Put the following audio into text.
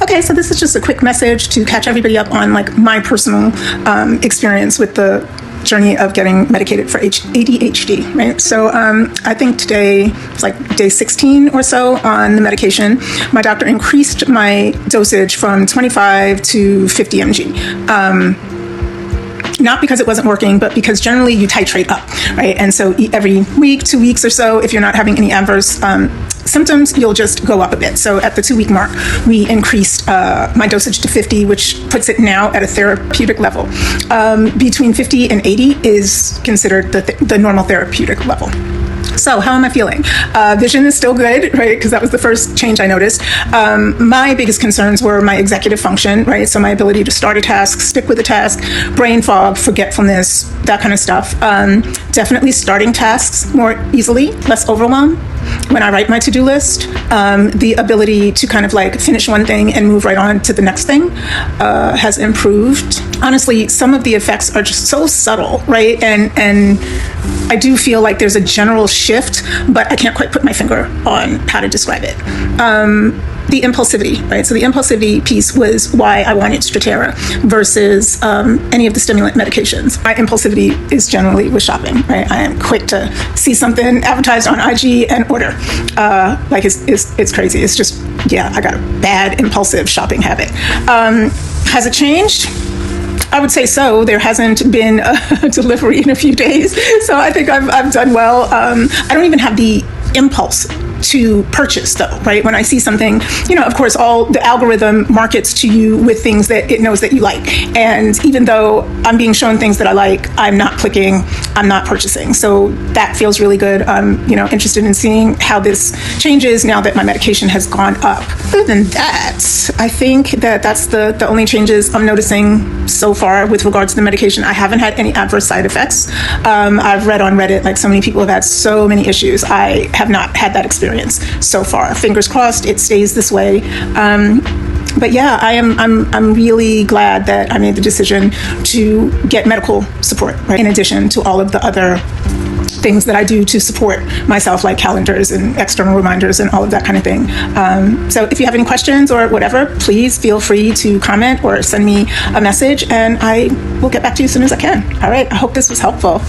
Okay, so this is just a quick message to catch everybody up on like my personal experience with the journey of getting medicated for ADHD, right? So I think today it's like day 16 or so on the medication. My doctor increased my dosage from 25 to 50 mg. Not because it wasn't working, but because generally you titrate up, right? And so every week, 2 weeks or so, if you're not having any adverse symptoms, you'll just go up a bit. So at the 2-week mark, we increased my dosage to 50, which puts it now at a therapeutic level. Between 50 and 80 is considered the normal therapeutic level. So how am I feeling? Vision is still good, right? Because that was the first change I noticed. My biggest concerns were my executive function, right? So my ability to start a task, stick with a task, brain fog, forgetfulness, that kind of stuff. Definitely starting tasks more easily, less overwhelm. When I write my to-do list, the ability to kind of like finish one thing and move right on to the next thing has improved. Honestly, some of the effects are just so subtle, right? And I do feel like there's a general shift, but I can't quite put my finger on how to describe it. The impulsivity, right? So the impulsivity piece was why I wanted Strattera versus any of the stimulant medications. My impulsivity is generally with shopping, right? I am quick to see something advertised on IG and order. Like it's crazy. It's just, yeah, I got a bad impulsive shopping habit. Has it changed? I would say so. There hasn't been a delivery in a few days, so I think I've done well. I don't even have the impulse to purchase though, right? When I see something, of course, all the algorithm markets to you with things that it knows that you like. And even though I'm being shown things that I like, I'm not clicking, I'm not purchasing. So that feels really good. I'm, interested in seeing how this changes now that my medication has gone up. Other than that, I think that that's the only changes I'm noticing so far with regards to the medication. I haven't had any adverse side effects. I've read on Reddit, like so many people have had so many issues. I have not had that experience so far. Fingers crossed it stays this way. But yeah, I'm really glad that I made the decision to get medical support, right? In addition to all of the other things that I do to support myself, like calendars and external reminders and all of that kind of thing. So if you have any questions or whatever, please feel free to comment or send me a message and I will get back to you as soon as I can. All right, I hope this was helpful.